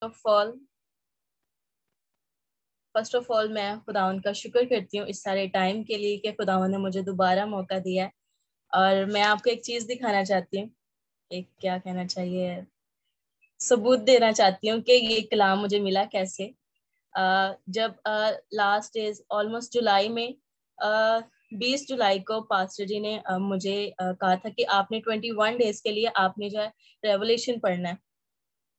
First of all میں خداوند کا شکر کرتی ہوں اس سارے ٹائم کے لیے کہ خداوند نے مجھے دوبارہ موقع دیا ہے. اور میں آپ کو ایک چیز دکھانا چاہتی ہوں, ایک کیا کہنا چاہیے, ثبوت دینا چاہتی ہوں کہ یہ کلام مجھے ملا کیسے. جب لاسٹ ڈیز آلموسٹ جولائی میں 20 جولائی کو پاسٹر جی نے مجھے کہا تھا کہ آپ نے 21 ڈیز کے لیے آپ نے جو ہے ریولیشن پڑھنا ہے.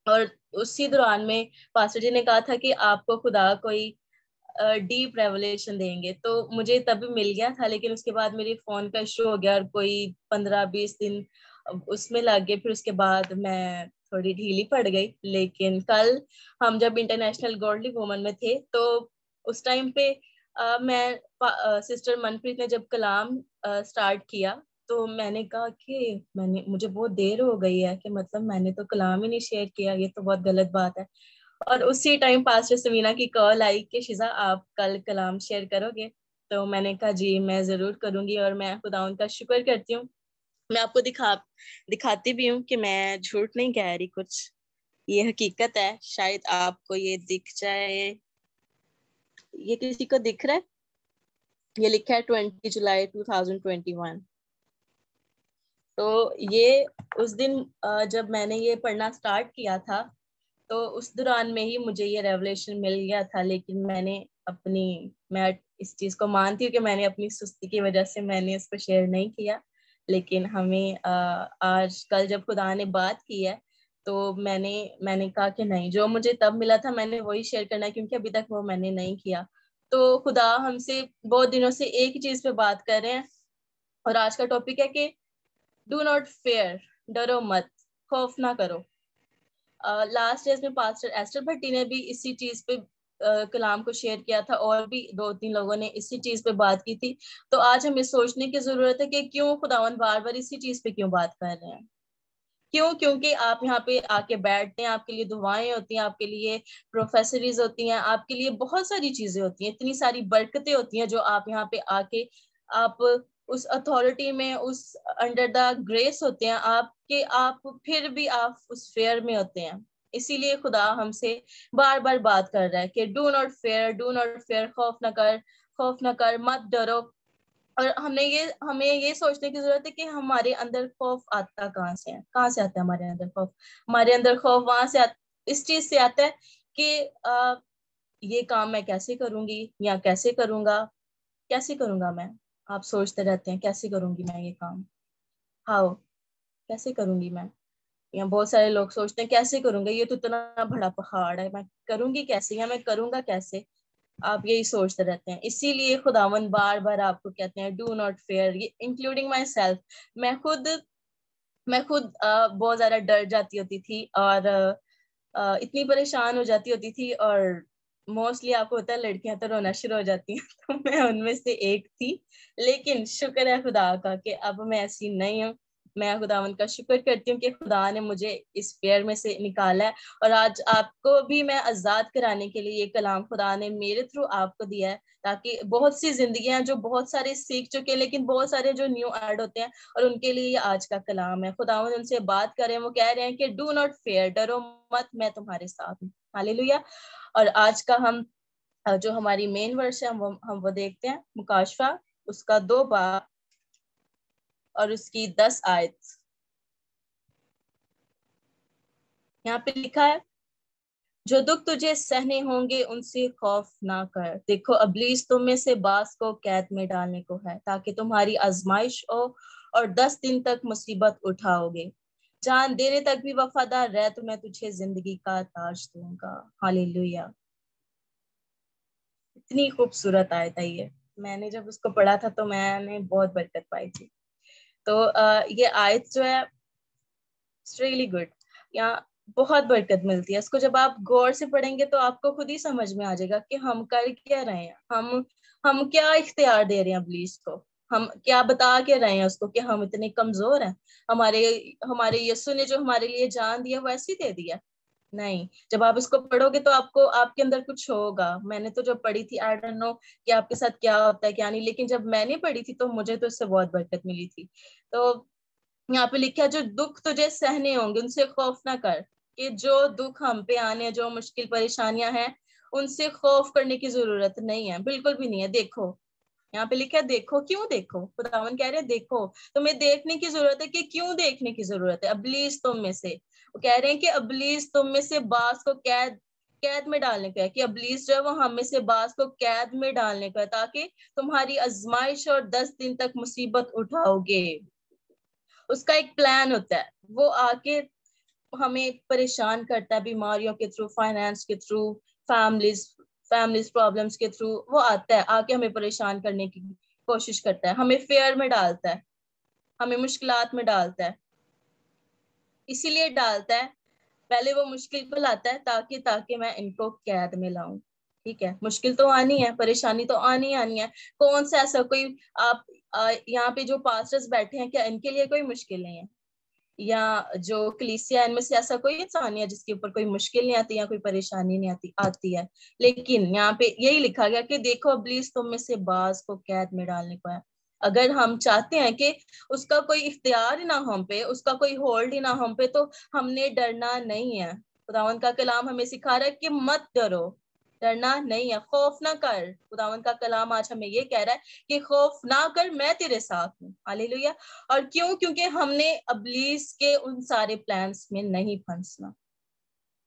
اور اسی دوران میں پاسٹر جی نے کہا تھا کہ آپ کو خدا کوئی ڈیپ ریولیشن دیں گے. تو مجھے تب مل گیا تھا, لیکن اس کے بعد میری فون کا ایشو ہو گیا اور کوئی 15-20 دن اس میں لگ گئے. پھر اس کے بعد میں تھوڑی ڈھیلی پڑ گئی. لیکن کل ہم جب انٹرنیشنل گورڈلی وومن میں تھے تو اس ٹائم پہ میں سسٹر منپریت نے جب کلام سٹارٹ کیا تو میں نے کہا کہ مجھے بہت دیر ہو گئی ہے کہ مطلب میں نے تو کلام ہی نہیں شیئر کیا, یہ تو بہت غلط بات ہے. اور اسی ٹائم پاسٹر سمینا کی کال آئی کہ شیزا آپ کل کلام شیئر کرو گے. تو میں نے کہا جی میں ضرور کروں گی, اور میں خداوند کا شکر کرتی ہوں. میں آپ کو دکھاتی بھی ہوں کہ میں جھوٹ نہیں کہہ رہی, کچھ یہ حقیقت ہے. شاید آپ کو یہ دکھ جائے, یہ کسی کو دکھ رہا ہے, یہ لکھا ہے 20 جولائی 2021. تو یہ اس دن جب میں نے یہ پڑھنا سٹارٹ کیا تھا تو اس دوران میں ہی مجھے یہ ریولیشن مل گیا تھا. لیکن میں اس چیز کو مانتی ہوں کہ میں نے اپنی سستی کی وجہ سے میں نے اس کو شیئر نہیں کیا. لیکن ہمیں آج کل جب خدا نے بات کی ہے تو میں نے کہا کہ نہیں, جو مجھے تب ملا تھا میں نے وہی شیئر کرنا ہے, کیونکہ ابھی تک وہ میں نے نہیں کیا. تو خدا ہم سے بہت دنوں سے ایک ہی چیز پہ بات کر رہے ہیں, اور آج کا ٹاپک ہے کہ ڈو ناٹ فیئر, ڈرو مت, خوف نہ کرو. لاسٹ ڈیز میں پاسٹر ایسٹر بھٹی نے بھی اسی چیز پہ کلام کو شیئر کیا تھا, اور بھی 2-3 لوگوں نے اسی چیز پہ بات کی تھی. تو آج ہمیں سوچنے کی ضرورت ہے کہ کیوں خداوند بار بار اسی چیز پہ کیوں بات کر رہے ہیں. کیونکہ آپ یہاں پہ آ کے بیٹھتے ہیں, آپ کے لیے دعائیں ہوتی ہیں, آپ کے لیے پروفیسریز ہوتی ہیں, آپ کے لیے بہت ساری چیزیں ہوتی ہیں, اتنی ساری برکتیں ہوتی ہیں جو آپ یہاں پہ آ کے آپ اس اتھارٹی میں, اس انڈر دا گریس ہوتے ہیں آپ پھر بھی آپ اس فیئر میں ہوتے ہیں. اسی لیے خدا ہم سے بار بار بات کر رہا ہے کہ ڈو ناٹ فیئر, خوف نہ کر, مت ڈرو. اور ہمیں یہ سوچنے کی ضرورت ہے کہ ہمارے اندر خوف آتا کہاں سے آتا ہے. ہمارے اندر خوف وہاں سے اس چیز سے آتا ہے کہ یہ کام میں کیسے کروں گی, یا کیسے کروں گا میں. آپ سوچتے رہتے ہیں کیسے کروں گی میں یہ کام, کیسے کروں گی میں. یا بہت سارے لوگ سوچتے ہیں کیسے کروں گا, یہ تو اتنا بڑا پہاڑ ہے, میں کروں گی کیسے, یا میں کروں گا کیسے. آپ یہی سوچتے رہتے ہیں. اسی لیے خداوند بار بار آپ کو کہتے ہیں do not fear, including myself. میں خود بہت زیادہ ڈر جاتی ہوتی تھی, اور اتنی پریشان ہو جاتی ہوتی تھی. اور موسٹلی آپ کو ہوتا ہے لڑکیاں تو رونا شروع ہو جاتی ہیں, تو میں ان میں سے ایک تھی. لیکن شکر ہے خدا کا کہ اب میں ایسی نہیں ہوں. میں خداوند کا شکر کرتی ہوں کہ خدا نے مجھے اس فیئر میں سے نکالا ہے, اور آج آپ کو بھی میں آزاد کرانے کے لیے یہ کلام خدا نے میرے تھرو آپ کو دیا ہے, تاکہ بہت سی زندگیاں جو بہت سارے سیکھ چکے, لیکن بہت سارے جو نیو ایڈ ہوتے ہیں, اور ان کے لیے یہ آج کا کلام ہے. خداوند ان سے بات کریں, وہ کہہ رہے ہیں کہ ڈو ناٹ فیئر, ڈرو مت, میں تمہارے ساتھ ہوں. ہاللیلویا. اور آج کا ہم جو ہماری مین ورس ہے ہم وہ دیکھتے ہیں, مکاشفہ اس کا 2 باب اور اس کی 10 آیت. یہاں پہ لکھا ہے, جو دکھ تجھے سہنے ہوں گے ان سے خوف نہ کر. دیکھو ابلیس تم میں سے بعض کو قید میں ڈالنے کو ہے, تاکہ تمہاری آزمائش ہو, اور 10 دن تک مصیبت اٹھاؤ گے. جان دینے تک بھی وفادار رہ تو میں تجھے زندگی کا تاج دوں گا. ہاللیلویا. اتنی خوبصورت آیت ہے یہ. میں نے جب اس کو پڑھا تھا تو میں نے بہت برکت پائی تھی. تو یہ آیت جو ہے اٹس ریئلی گڈ, یہاں بہت برکت ملتی ہے. اس کو جب آپ غور سے پڑھیں گے تو آپ کو خود ہی سمجھ میں آ جائے گا کہ ہم کر کیا رہے ہیں, ہم کیا اختیار دے رہے ہیں ابلیس کو, ہم کیا بتا کے رہے ہیں اس کو کہ ہم اتنے کمزور ہیں. ہمارے یسوع نے جو ہمارے لیے جان دیا وہ ایسی دے دیا نہیں. جب آپ اس کو پڑھو گے تو آپ کے اندر کچھ ہوگا. میں نے تو جب پڑھی تھی آئی ڈونٹ نو کہ آپ کے ساتھ کیا ہوتا ہے کیا نہیں, لیکن جب میں نے پڑھی تھی تو مجھے تو اس سے بہت برکت ملی تھی. تو یہاں پہ لکھا جو دکھ تجھے سہنے ہوں گے ان سے خوف نہ کر. کہ جو دکھ ہم پہ آنے, جو مشکل پریشانیاں ہیں, ان سے خوف کرنے کی ضرورت نہیں ہے, بالکل بھی نہیں ہے. دیکھو یہاں پہ لکھا ہے دیکھو, کیوں دیکھو؟ خداوند کہہ رہے دیکھو, تمہیں دیکھنے کی ضرورت ہے. کہ کیوں دیکھنے کی ضرورت ہے؟ ابلیس تم میں سے, وہ کہہ رہے ہیں کہ ابلیس تم میں سے بعض کو قید میں ڈالنے کا ہے, کہ ابلیس جو ہے وہ ہم میں سے بعض کو قید میں ڈالنے کا ہے, تاکہ تمہاری آزمائش اور 10 دن تک مصیبت اٹھاؤ گے. اس کا ایک پلان ہوتا ہے, وہ آ کے ہمیں پریشان کرتا ہے بیماریوں کے تھرو, فائنانس کے تھرو, فیملیز پرابلمس کے تھرو. وہ آتا ہے, آ کے ہمیں پریشان کرنے کی کوشش کرتا ہے, ہمیں فیئر میں ڈالتا ہے, ہمیں مشکلات میں ڈالتا ہے. اسی لیے ڈالتا ہے, پہلے وہ مشکل کو لاتا ہے تاکہ میں ان کو قید میں لاؤں. ٹھیک ہے, مشکل تو آنی ہے, پریشانی تو آنی ہے. کون سا ایسا کوئی, آپ یہاں پہ جو پاسٹرز بیٹھے ہیں, کیا ان کے لیے کوئی مشکل نہیں ہے؟ یا جو کلیسیا, ان میں سے ایسا کوئی انسان ہے جس کے اوپر کوئی مشکل نہیں آتی یا کوئی پریشانی نہیں آتی ہے؟ لیکن یہاں پہ یہی لکھا گیا کہ دیکھو ابلیس تم میں سے بعض کو قید میں ڈالنے کو ہے. اگر ہم چاہتے ہیں کہ اس کا کوئی اختیار ہی نہ ہم پہ, اس کا کوئی ہولڈ ہی نہ ہم پہ, تو ہم نے ڈرنا نہیں ہے. خداوند کا کلام ہمیں سکھا رہا ہے کہ مت ڈرو, ڈرنا نہیں ہے, خوف نہ کر. خداوند کا کلام آج ہمیں یہ کہہ رہا ہے کہ خوف نہ کر, میں تیرے ساتھ ہوں. ہاللیلویا. اور کیونکہ ہم نے ابلیس کے ان سارے پلانس میں نہیں پھنسنا.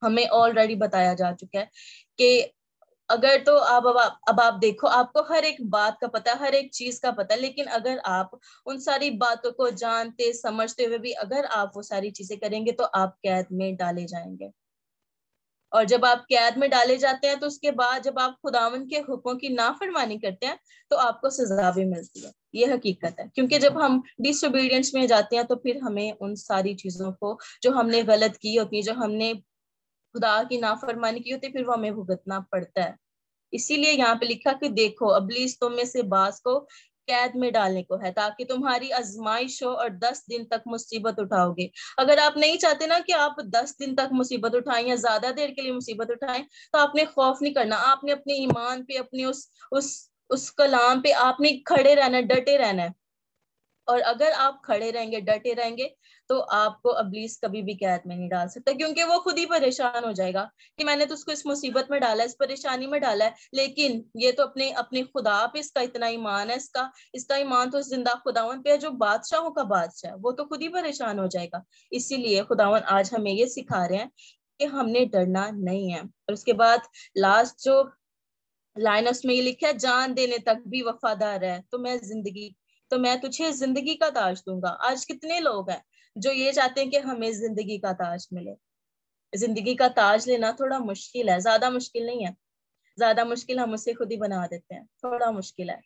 ہمیں آلریڈی بتایا جا چکا ہے کہ اگر تو اب آپ دیکھو, آپ کو ہر ایک بات کا پتا, ہر ایک چیز کا پتا, لیکن اگر آپ ان ساری باتوں کو جانتے سمجھتے ہوئے بھی اگر آپ وہ ساری چیزیں کریں گے تو آپ قید میں ڈالے جائیں گے. اور جب آپ قید میں ڈالے جاتے ہیں تو اس کے بعد جب آپ خداوند کے حکموں کی نافرمانی کرتے ہیں تو آپ کو سزا بھی ملتی ہے. یہ حقیقت ہے, کیونکہ جب ہم ڈس اوبیڈینس میں جاتے ہیں تو پھر ہمیں ان ساری چیزوں کو جو ہم نے غلط کی ہوتی ہے, جو ہم نے خدا کی نافرمانی کی ہوتی ہے, پھر وہ ہمیں بھگتنا پڑتا ہے. اسی لیے یہاں پہ لکھا کہ دیکھو ابلیس تم میں سے بعض کو قید میں ڈالنے کو ہے, تاکہ تمہاری آزمائش ہو اور 10 دن تک مصیبت اٹھاؤ گے. اگر آپ نہیں چاہتے نا کہ آپ 10 دن تک مصیبت اٹھائیں یا زیادہ دیر کے لیے مصیبت اٹھائیں, تو آپ نے خوف نہیں کرنا. آپ نے اپنے ایمان پہ, اپنے اس کلام پہ آپ نے کھڑے رہنا, ڈٹے رہنا ہے. اور اگر آپ کھڑے رہیں گے, ڈٹے رہیں گے, تو آپ کو ابلیس کبھی بھی قید میں نہیں ڈال سکتا, کیونکہ وہ خود ہی پریشان ہو جائے گا کہ میں نے تو اس کو اس مصیبت میں ڈالا ہے, اس پریشانی میں ڈالا ہے, لیکن یہ تو اپنے خدا پہ اس کا اتنا ایمان ہے, اس کا ایمان تو زندہ خداون پہ ہے جو بادشاہوں کا بادشاہ ہے. وہ تو خود ہی پریشان ہو جائے گا. اسی لیے خداون آج ہمیں یہ سکھا رہے ہیں کہ ہم نے ڈرنا نہیں ہے. اور اس کے بعد لاسٹ جو لائن اس میں یہ لکھا ہے, جان دینے تک بھی وفادار ہے تو میں تجھے زندگی کا تاج دوں گا. آج کتنے لوگ ہیں جو یہ چاہتے ہیں کہ ہمیں زندگی کا تاج ملے. زندگی کا تاج لینا تھوڑا مشکل ہے, زیادہ مشکل نہیں ہے. زیادہ مشکل ہم اسے خود ہی بنا دیتے ہیں, تھوڑا مشکل ہے.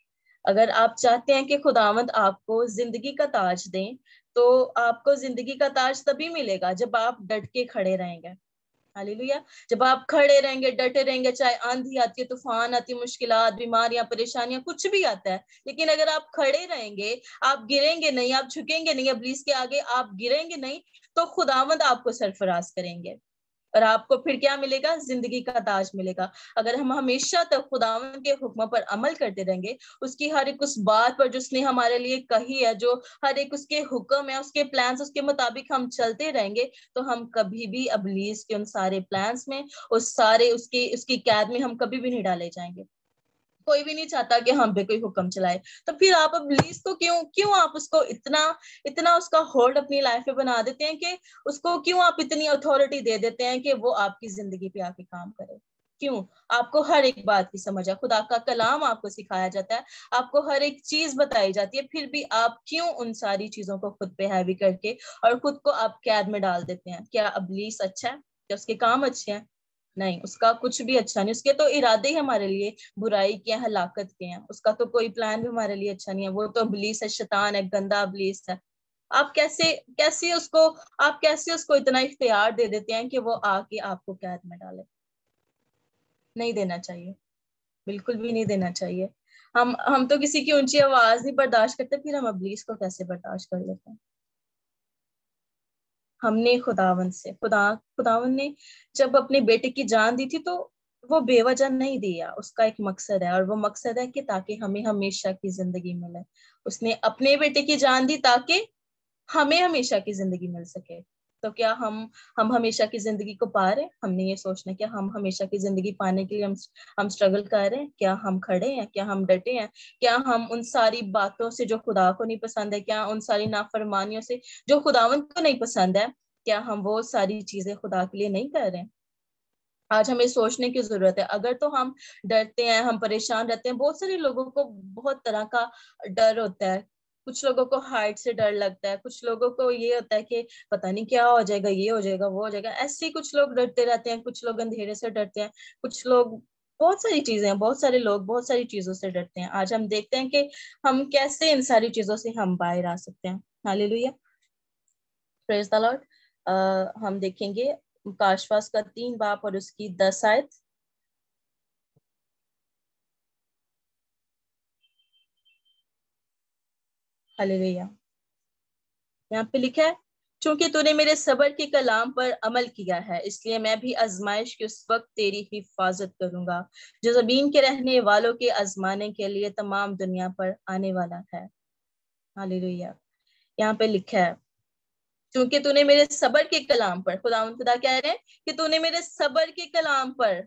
اگر آپ چاہتے ہیں کہ خداوند آپ کو زندگی کا تاج دیں, تو آپ کو زندگی کا تاج تبھی ملے گا جب آپ ڈٹ کے کھڑے رہیں گے. ہاللیلویا. جب آپ کھڑے رہیں گے, ڈٹے رہیں گے, چاہے آندھی آتی ہے, طوفان آتی ہے, مشکلات, بیماریاں, پریشانیاں, کچھ بھی آتا ہے, لیکن اگر آپ کھڑے رہیں گے, آپ گریں گے نہیں, آپ جھکیں گے نہیں, ابلیس کے آگے آپ گریں گے نہیں, تو خداوند آپ کو سرفراز کریں گے. اور آپ کو پھر کیا ملے گا؟ زندگی کا تاج ملے گا. اگر ہم ہمیشہ تک خداوند کے حکموں پر عمل کرتے رہیں گے, اس کی ہر ایک اس بات پر جو اس نے ہمارے لیے کہی ہے, جو ہر ایک اس کے حکم ہے, اس کے پلانس, اس کے مطابق ہم چلتے رہیں گے, تو ہم کبھی بھی ابلیس کے ان سارے پلانس میں, اس کی قید میں ہم کبھی بھی نہیں ڈالے جائیں گے. کوئی بھی نہیں چاہتا کہ ہم پہ کوئی حکم چلائے, تو پھر آپ ابلیس کو کیوں آپ اس کو اتنا اس کا ہولڈ اپنی لائف پہ بنا دیتے ہیں, کہ اس کو کیوں آپ اتنی اتھارٹی دے دیتے ہیں کہ وہ آپ کی زندگی پہ آ کے کام کرے؟ کیوں؟ آپ کو ہر ایک بات کی سمجھ ہے, خدا کا کلام آپ کو سکھایا جاتا ہے, آپ کو ہر ایک چیز بتائی جاتی ہے, پھر بھی آپ کیوں ان ساری چیزوں کو خود پہ ہیوی کر کے اور خود کو آپ قید میں ڈال دیتے ہیں؟ کیا ابلیس اچھا ہے؟ کیا اس کے کام اچھے ہیں؟ نہیں, اس کا کچھ بھی اچھا نہیں. اس کے تو ارادے ہی ہمارے لیے برائی کے, ہلاکت کے ہیں. اس کا تو کوئی پلان بھی ہمارے لیے اچھا نہیں ہے. وہ تو ابلیس ہے, شیطان ہے, گندا ابلیس ہے. آپ کیسے اس کو اتنا اختیار دے دیتے ہیں کہ وہ آ کے آپ کو قید میں ڈالے؟ نہیں دینا چاہیے, بالکل بھی نہیں دینا چاہیے. ہم تو کسی کی اونچی آواز نہیں برداشت کرتے, پھر ہم ابلیس کو کیسے برداشت کر لیتے ہیں؟ ہم نے خداوند نے جب اپنے بیٹے کی جان دی تھی, تو وہ بے وجہ نہیں دیا. اس کا ایک مقصد ہے, اور وہ مقصد ہے کہ تاکہ ہمیں ہمیشہ کی زندگی ملے. اس نے اپنے بیٹے کی جان دی تاکہ ہمیں ہمیشہ کی زندگی مل سکے. تو کیا ہم ہمیشہ کی زندگی کو پا رہے ہیں؟ ہم نے یہ سوچنا کیا ہم ہمیشہ کی زندگی پانے کے لیے ہم اسٹرگل کر رہے ہیں؟ کیا ہم کھڑے ہیں؟ کیا ہم ڈٹے ہیں؟ کیا ہم ان ساری باتوں سے جو خدا کو نہیں پسند ہے، کیا ان ساری نافرمانیوں سے جو خداوند کو نہیں پسند ہے، کیا ہم وہ ساری چیزیں خدا کے لیے نہیں کر رہے ہیں؟ آج ہمیں سوچنے کی ضرورت ہے. اگر تو ہم ڈرتے ہیں، ہم پریشان رہتے ہیں، بہت سارے لوگوں کو بہت طرح کا ڈر ہوتا ہے. کچھ لوگوں کو ہائٹ سے ڈر لگتا ہے، کچھ لوگوں کو یہ ہوتا ہے کہ پتہ نہیں کیا ہو جائے گا، یہ ہو جائے گا، وہ ہو جائے گا. ایسے ہی کچھ لوگ ڈرتے رہتے ہیں، کچھ لوگ اندھیرے سے ڈرتے ہیں، کچھ لوگ بہت ساری چیزیں ہیں، بہت سارے لوگ بہت ساری چیزوں سے ڈرتے ہیں. آج ہم دیکھتے ہیں کہ ہم کیسے ان ساری چیزوں سے ہم باہر آ سکتے ہیں. ہاللیلویا، پریز دی لارڈ. ہم دیکھیں گے کاشواس کا 3 باب اور اس کی 10 آیت. ہاللیلویا. یہاں پہ لکھا ہے، چونکہ تو نے میرے صبر کے کلام پر عمل کیا ہے، اس لیے میں بھی آزمائش کے اس وقت تیری حفاظت کروں گا جو زمین کے رہنے والوں کے آزمانے کے لیے تمام دنیا پر آنے والا ہے. ہاللیلویا. یہاں پہ لکھا ہے چونکہ تو نے میرے صبر کے کلام پر، خدا کہہ رہے ہیں کہ تو نے میرے صبر کے کلام پر،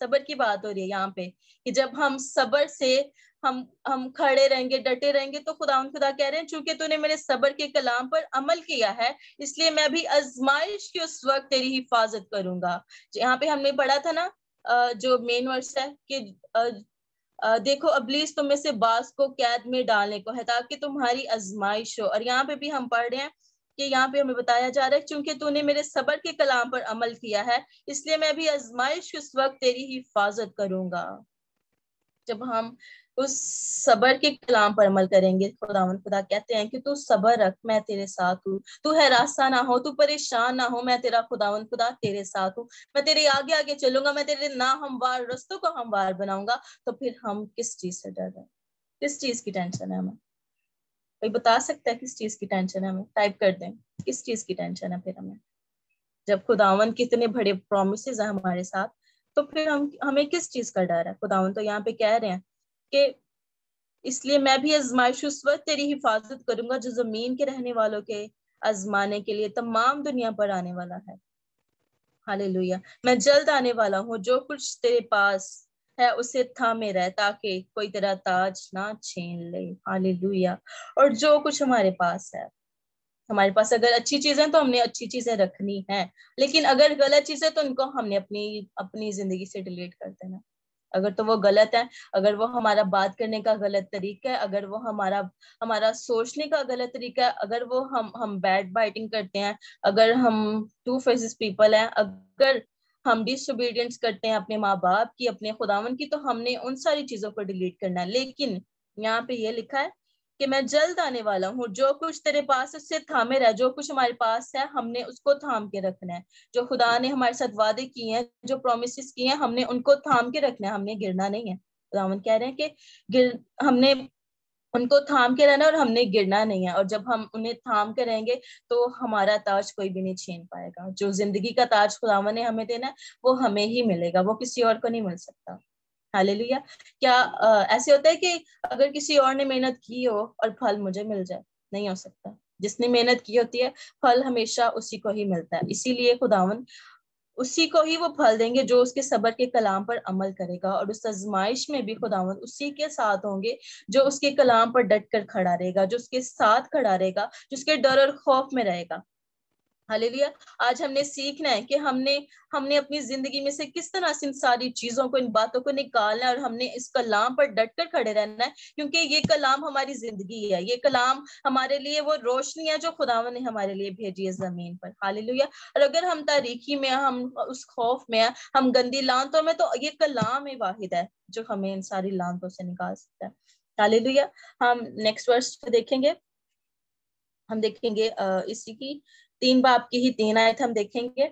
صبر کی بات ہو رہی ہے یہاں پہ کہ جب ہم صبر سے ہم کھڑے رہیں گے، ڈٹے رہیں گے، تو خدا کہہ رہے ہیں چونکہ تو نے میرے صبر کے کلام پر عمل کیا ہے، اس لیے میں بھی آزمائش کے اس وقت تیری حفاظت کروں گا. یہاں پہ ہم نے پڑھا تھا نا جو مین ورس ہے کہ دیکھو ابلیس تم میں سے بعض کو قید میں ڈالنے کو ہے تاکہ تمہاری آزمائش ہو. اور یہاں پہ بھی ہم پڑھ رہے ہیں کہ یہاں پہ ہمیں بتایا جا رہا ہے چونکہ تو نے میرے صبر کے کلام پر عمل کیا ہے، اس لیے میں بھی آزمائش کے اس وقت تیری حفاظت کروں گا. جب ہم اس صبر کے کلام پر عمل کریں گے، خدا کہتے ہیں کہ تو صبر رکھ، میں تیرے ساتھ ہوں. تو ہراساں نہ ہو، تو پریشان نہ ہو، میں تیرا خدا تیرے ساتھ ہوں. میں تیرے آگے آگے چلوں گا، میں تیرے ناہموار رستوں کو ہموار بناؤں گا. تو پھر ہم کس چیز سے ڈر رہے ہیں؟ کس چیز کی ٹینشن ہے ہمیں؟ کوئی بتا سکتا ہے کس چیز کی ٹینشن ہے ہمیں؟ ٹائپ کر دیں کس چیز کی ٹینشن ہے پھر ہمیں. جب خداون کتنے بڑے پرومسز ہیں ہمارے ساتھ، تو پھر ہمیں کس چیز کا ڈر ہے؟ خداون تو یہاں پہ کہہ رہے ہیں کہ اس لیے میں بھی آزمائش اس وقت تیری حفاظت کروں گا جو زمین کے رہنے والوں کے آزمانے کے لیے تمام دنیا پر آنے والا ہے. ہاللیلویا. میں جلد آنے والا ہوں، جو کچھ تیرے پاس ہے اسے تھامے رہ تاکہ کوئی تیرا تاج نہ چھین لے. ہاللیلویا. اور جو کچھ ہمارے پاس ہے، ہمارے پاس اگر اچھی چیزیں تو ہم نے اچھی چیزیں رکھنی ہیں، لیکن اگر غلط چیزیں تو ان کو ہم نے اپنی زندگی سے ڈیلیٹ کر دینا. اگر تو وہ غلط ہے، اگر وہ ہمارا بات کرنے کا غلط طریقہ ہے، اگر وہ ہمارا سوچنے کا غلط طریقہ ہے، اگر وہ ہم بیڈ بائٹنگ کرتے ہیں، اگر ہم ٹو فیسز پیپل ہیں، اگر ہم ڈس اوبیڈینس کرتے ہیں اپنے ماں باپ کی، اپنے خداون کی، تو ہم نے ان ساری چیزوں کو ڈیلیٹ کرنا ہے. لیکن یہاں پہ یہ لکھا ہے کہ میں جلد آنے والا ہوں، جو کچھ تیرے پاس اس سے تھامے رہ. جو کچھ ہمارے پاس ہے ہم نے اس کو تھام کے رکھنا ہے. جو خدا نے ہمارے ساتھ وعدے کیے ہیں، جو پرومسز کیے ہیں، ہم نے ان کو تھام کے رکھنا ہے، ہم نے گرنا نہیں ہے. خداوند کہہ رہے ہیں کہ ہم نے ان کو تھام کے رہنا اور ہم نے گرنا نہیں ہے. اور جب ہم انہیں تھام کے رہیں گے تو ہمارا تاج کوئی بھی نہیں چھین پائے گا. جو زندگی کا تاج خداوند نے ہمیں دینا ہے وہ ہمیں ہی ملے گا، وہ کسی اور کو نہیں مل سکتا. ہاللیلویا. کیا ایسے ہوتا ہے کہ اگر کسی اور نے محنت کی ہو اور پھل مجھے مل جائے؟ نہیں ہو سکتا. جس نے محنت کی ہوتی ہے پھل ہمیشہ اسی کو ہی ملتا ہے. اسی لیے خداوند اسی کو ہی وہ پھل دیں گے جو اس کے صبر کے کلام پر عمل کرے گا. اور اس آزمائش میں بھی خداوند اسی کے ساتھ ہوں گے جو اس کے کلام پر ڈٹ کر کھڑا رہے گا، جو اس کے ساتھ کھڑا رہے گا، جو اس کے ڈر اور خوف میں رہے گا. ہاللیلویا. آج ہم نے سیکھنا ہے کہ ہم نے اپنی زندگی میں سے کس طرح سے ان ساری چیزوں کو، ان باتوں کو نکالنا ہے، اور ہم نے اس کلام پر ڈٹ کر کھڑے رہنا ہے، کیونکہ یہ کلام ہماری زندگی ہے. یہ کلام ہمارے لیے وہ روشنی ہے جو خداوند نے ہمارے لیے بھیجی ہے زمین پر. ہاللیلویا. اور اگر ہم تاریکی میں، ہم اس خوف میں، ہم گندی لانتوں میں، تو یہ کلام ہی واحد ہے جو ہمیں ان ساری لانتوں سے نکال سکتا ہے. ہاللیلویا. ہم نیکسٹ ورس دیکھیں گے. ہم دیکھیں گے اسی کی 3 باب کی ہی 3 آیت ہم دیکھیں گے.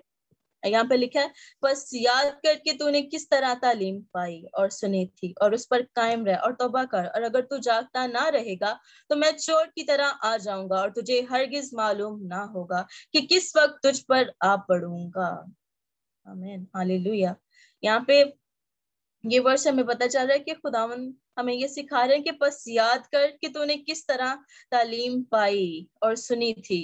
یہاں پہ لکھا ہے، بس یاد کر کے تو نے کس طرح تعلیم پائی اور سنی تھی، اور اس پر قائم رہ اور توبہ کر. اور اگر تو جاگتا نہ رہے گا تو میں چور کی طرح آ جاؤں گا اور تجھے ہرگز معلوم نہ ہوگا کہ کس وقت تجھ پر آ پڑوں گا. آمین. ہاللیلویا. یہاں پہ یہ ورس ہمیں پتہ چل رہا ہے کہ خداوند ہمیں یہ سکھا رہے ہیں کہ بس یاد کر کہ تو نے کس طرح تعلیم پائی اور سنی تھی.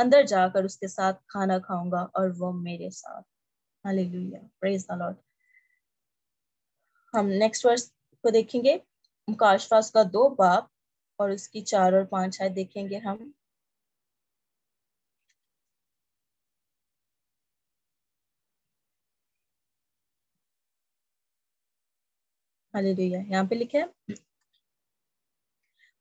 اندر جا کر اس کے ساتھ کھانا کھاؤں گا اور وہ میرے ساتھ. ہاللیلویا، پریز دی لارڈ. ہم نیکسٹ ورس کو دیکھیں گے، مکاشفہ کا 2 باب اور اس کی 4 اور 5 آیت دیکھیں گے ہم. ہاللیلویا. یہاں پہ لکھا ہے،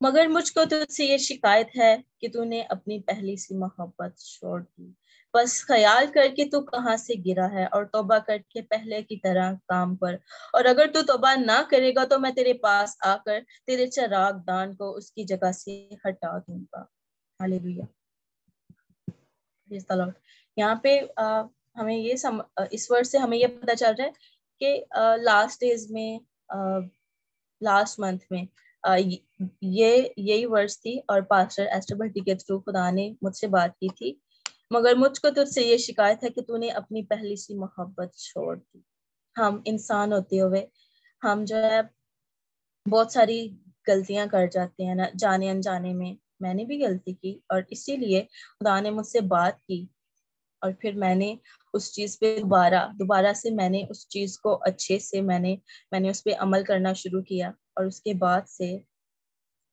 مگر مجھ کو تجھ سے یہ شکایت ہے کہ تو نے اپنی پہلی سی محبت چھوڑ دی. بس خیال کر کے تو کہاں سے گرا ہے، اور توبہ کر کے پہلے کی طرح کام پر. اور اگر تو توبہ نہ کرے گا تو میں تیرے پاس آ کر تیرے چراغ دان کو اس کی جگہ سے ہٹا دوں گا. ہاللیلویا. یہاں پہ ہمیں یہ اس ورڈ سے ہمیں یہ پتہ چل رہا ہے کہ لاسٹ ڈیز میں، لاسٹ منتھ میں یہی ورڈز تھی، اور پاسٹر ایسٹر بھٹی کے تھرو خدا نے مجھ سے بات کی تھی. مگر مجھ کو تجھ سے یہ شکایت ہے کہ تو نے اپنی پہلی سی محبت چھوڑ دی. ہم انسان ہوتے ہوئے ہم جو ہے بہت ساری غلطیاں کر جاتے ہیں نا، جانے انجانے میں نے بھی غلطی کی، اور اسی لیے خدا نے مجھ سے بات کی، اور پھر میں نے اس چیز پہ دوبارہ سے میں نے اس چیز کو اچھے سے میں نے اس پہ عمل کرنا شروع کیا. اور اس کے بعد سے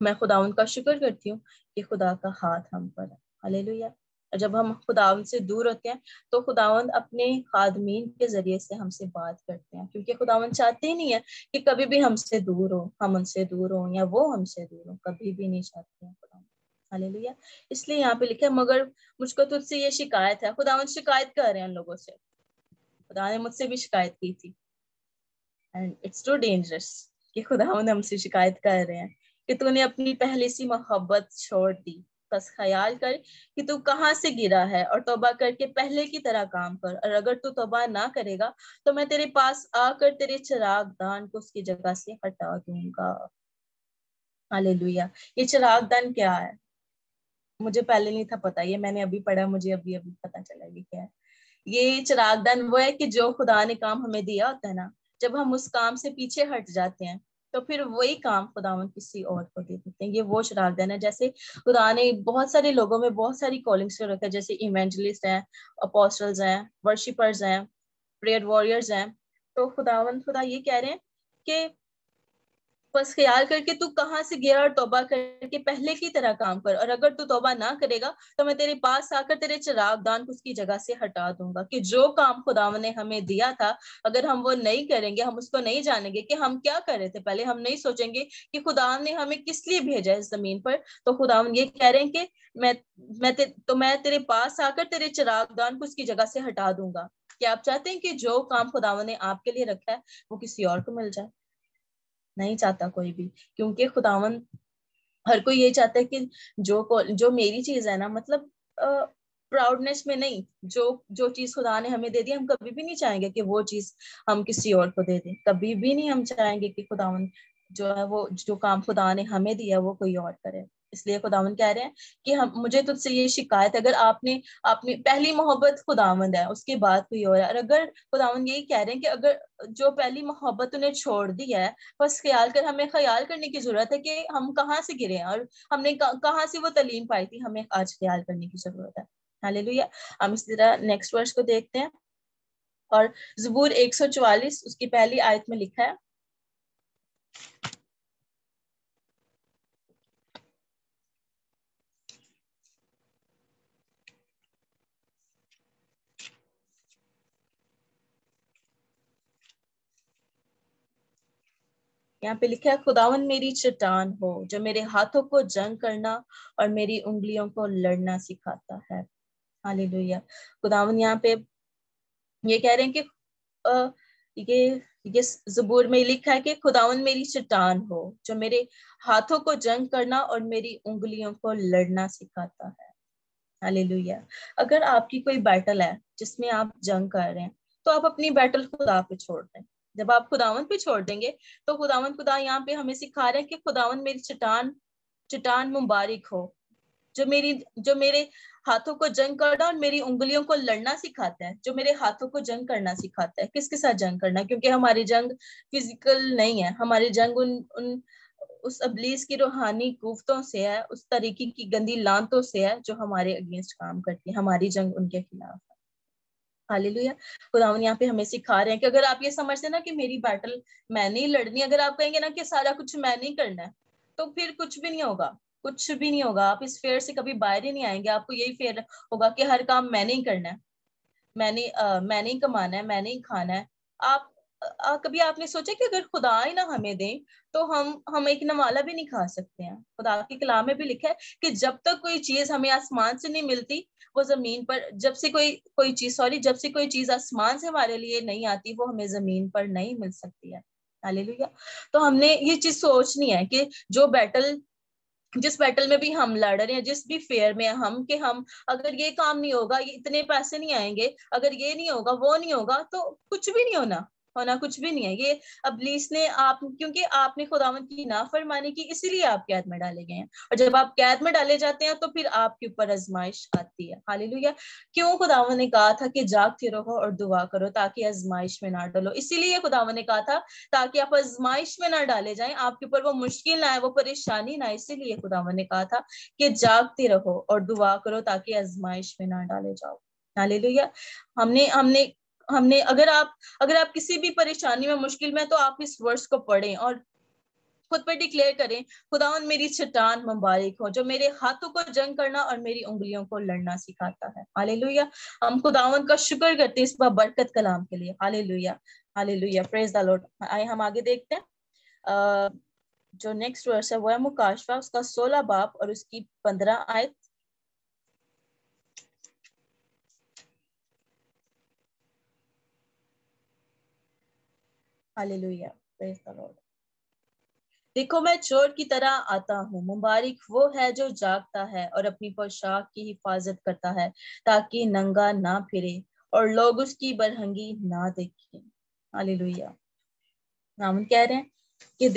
میں خداوند کا شکر کرتی ہوں کہ خدا کا ہاتھ ہم پر ہے. ہاللیلویا. جب ہم خداوند سے دور ہوتے ہیں تو خداوند اپنے خادمین کے ذریعے سے ہم سے بات کرتے ہیں، کیونکہ خداوند چاہتے ہی نہیں ہے کہ کبھی بھی ہم سے دور ہو، ہم ان سے دور ہوں یا وہ ہم سے دور ہوں، کبھی بھی نہیں چاہتے ہیں خداوند. ہاللیلویا. اس لیے یہاں پہ لکھا ہے، مگر مجھ کو تجھ سے یہ شکایت ہے. خداوند شکایت کر رہے ہیں ان لوگوں سے. خدا نے مجھ سے بھی شکایت کی تھی، اینڈ اٹس ٹو ڈینجرس کہ خداوند ہم سے شکایت کر رہے ہیں کہ تو نے اپنی پہلی سی محبت چھوڑ دی. بس خیال کر کہ تو کہاں سے گرا ہے، اور توبہ کر کے پہلے کی طرح کام کر. اور اگر تو توبہ نہ کرے گا تو میں تیرے پاس آ کر تیرے چراغ دان کو اس کی جگہ سے ہٹا دوں گا. ہاللیلویا. یہ چراغ دان کیا ہے؟ مجھے پہلے نہیں تھا پتا، یہ میں نے ابھی پڑھا، مجھے ابھی پتا چلا یہ کیا ہے. یہ چراغ دان وہ ہے کہ جو خدا نے کام ہمیں دیا ہوتا ہے نا، جب ہم اس کام سے پیچھے ہٹ جاتے ہیں تو پھر وہی کام خداوند کسی اور کو دے دیتے ہیں. یہ وہ چراغ دان ہے. جیسے خدا نے بہت سارے لوگوں میں بہت ساری کالنگس کر رکھا ہے، جیسے ایونجلسٹ ہیں، اپوسٹلز ہیں، ورشپرز ہیں، پریئر وارئرز ہیں. تو خدا یہ کہہ رہے ہیں کہ بس خیال کر کے تو کہاں سے گرا، اور توبہ کر کے پہلے کی طرح کام کر. اور اگر تو توبہ نہ کرے گا تو میں تیرے پاس آ کر تیرے چراغ دان کو اس کی جگہ سے ہٹا دوں گا. کہ جو کام خداوند نے ہمیں دیا تھا، اگر ہم وہ نہیں کریں گے، ہم اس کو نہیں جانیں گے کہ ہم کیا کر رہے تھے پہلے، ہم نہیں سوچیں گے کہ خداوند نے ہمیں کس لیے بھیجا اس زمین پر. تو خداوند یہ کہہ رہے ہیں کہ میں تیرے پاس آ کر تیرے چراغ دان کو اس کی جگہ سے ہٹا دوں گا. کیا آپ چاہتے ہیں کہ جو کام خداوند نے آپ کے لیے رکھا ہے وہ کسی اور کو مل جائے؟ نہیں چاہتا کوئی بھی، کیونکہ خداوند ہر کوئی یہ چاہتا ہے کہ جو میری چیز ہے نا، مطلب پراؤڈنس میں نہیں، جو چیز خدا نے ہمیں دے دی، ہم کبھی بھی نہیں چاہیں گے کہ وہ چیز ہم کسی اور کو دے دیں. کبھی بھی نہیں ہم چاہیں گے کہ خداوند جو ہے وہ جو کام خدا نے ہمیں دیا وہ کوئی اور کرے. اس لیے خداوند کہہ رہے ہیں کہ مجھے تجھ سے یہ شکایت ہے، اگر آپ نے پہلی محبت خداوند ہے، اس کے بعد کوئی اور ہے. اور اگر خداوند یہی کہہ رہے ہیں کہ اگر جو پہلی محبت انہیں چھوڑ دی ہے، بس خیال کر. ہمیں خیال کرنے کی ضرورت ہے کہ ہم کہاں سے گرے ہیں اور ہم نے کہاں سے وہ تعلیم پائی تھی. ہمیں آج خیال کرنے کی ضرورت ہے. ہاللیلویا. ہم اس طرح نیکسٹ ورس کو دیکھتے ہیں، اور زبور 144 اس کی پہلی آیت میں لکھا ہے، یہاں پہ لکھا ہے، خداوند میری چٹان ہو جو میرے ہاتھوں کو جنگ کرنا اور میری انگلیوں کو لڑنا سکھاتا ہے. ہاللیلویا. خداوند یہاں پہ یہ کہہ رہے ہیں کہ یہ زبور میں لکھا ہے کہ خداوند میری چٹان ہو جو میرے ہاتھوں کو جنگ کرنا اور میری انگلیوں کو لڑنا سکھاتا ہے. ہاللیلویا. اگر آپ کی کوئی بیٹل ہے جس میں آپ جنگ کر رہے ہیں تو آپ اپنی بیٹل خدا پہ چھوڑ دیں. جب آپ خداوند پہ چھوڑ دیں گے تو خدا یہاں پہ ہمیں سکھا رہے ہیں کہ خداوند میری چٹان مبارک ہو جو میرے ہاتھوں کو جنگ کرنا اور میری انگلیوں کو لڑنا سکھاتا ہے. جو میرے ہاتھوں کو جنگ کرنا سکھاتا ہے. کس کے ساتھ جنگ کرنا؟ کیونکہ ہماری جنگ فزیکل نہیں ہے، ہماری جنگ اس ابلیس کی روحانی قوتوں سے ہے، اس طریقے کی گندی لانتوں سے ہے جو ہمارے اگینسٹ کام کرتی ہیں، ہماری جنگ ان کے خلاف ہے۔ ہاللیلویا۔ خداوند یہاں پہ ہمیں سکھا رہے ہیں کہ اگر آپ یہ سمجھتے ہیں نا کہ میری بیٹل میں نہیں لڑنی، اگر آپ کہیں گے نا کہ سارا کچھ میں نہیں کرنا ہے، تو پھر کچھ بھی نہیں ہوگا، کچھ بھی نہیں ہوگا۔ آپ اس فیئر سے کبھی باہر ہی نہیں آئیں گے۔ آپ کو یہی فیئر ہوگا کہ ہر کام میں نہیں کرنا ہے، میں نہیں کمانا ہے، میں نہیں کھانا ہے۔ کبھی آپ نے سوچا کہ اگر خدا ہی نہ ہمیں دیں تو ہم ایک نوالا بھی نہیں کھا سکتے ہیں؟ خدا کے کلام میں بھی لکھا ہے کہ جب تک کوئی چیز ہمیں آسمان سے نہیں ملتی وہ زمین پر، جب سے کوئی چیز آسمان سے ہمارے لیے نہیں آتی وہ ہمیں زمین پر نہیں مل سکتی ہے۔ ہاللیلویا۔ تو ہم نے یہ چیز سوچنی ہے کہ جس بیٹل میں بھی ہم لڑ رہے ہیں، جس بھی فیئر میں ہم اگر یہ کام نہیں ہوگا، یہ اتنے پیسے نہیں آئیں گے، اگر یہ نہیں ہوگا، وہ نہیں ہوگا، تو کچھ بھی نہیں ہونا کچھ بھی نہیں ہے۔ یہ ابلیس نے کیونکہ آپ نے خداوند کی نافرمانی کی، اسی لیے آپ قید میں ڈالے گئے ہیں، اور جب آپ قید میں ڈالے جاتے ہیں تو پھر آپ کے اوپر آزمائش آتی ہے۔ ہاللیلویا۔ کیوں خداوند نے کہا تھا کہ جاگتے رہو اور دعا کرو تاکہ آزمائش میں نہ ڈالو؟ اسی لیے خداوند نے کہا تھا تاکہ آپ آزمائش میں نہ ڈالے جائیں، آپ کے اوپر وہ مشکل نہ آئے، وہ پریشانی نہ آئے۔ اسی لیے خداوند نے کہا تھا کہ جاگتے رہو اور دعا کرو تاکہ آزمائش میں نہ ڈالے جاؤ۔ ہاللیلویا۔ ہم نے اگر آپ کسی بھی پریشانی میں، مشکل میں، تو آپ اس ورس کو پڑھیں اور خود پہ ڈکلیئر کریں، خداوند میری چٹان مبارک ہو جو میرے ہاتھوں کو جنگ کرنا اور میری انگلیوں کو لڑنا سکھاتا ہے۔ ہاللیلویا۔ ہم خداوند کا شکر کرتے ہیں اس برکت کلام کے لیے۔ ہاللیلویا، ہاللیلویا، پریز دی لارڈ۔ آئے ہم آگے دیکھتے ہیں، جو نیکسٹ ورس ہے وہ ہے مکاشفہ، اس کا 16 باب اور اس کی 15 آیت۔ ہاللیلویا، پریز دی لارڈ۔ دیکھو میں چور کی طرح آتا ہوں، مبارک وہ ہے جو جاگتا ہے اور اپنی پوشاک کی حفاظت کرتا ہے تاکہ ننگا نہ پھرے اور لوگ اس کی برہنگی نہ دیکھیں۔ ہاللیلویا۔ ہم کہہ رہے ہیں کہ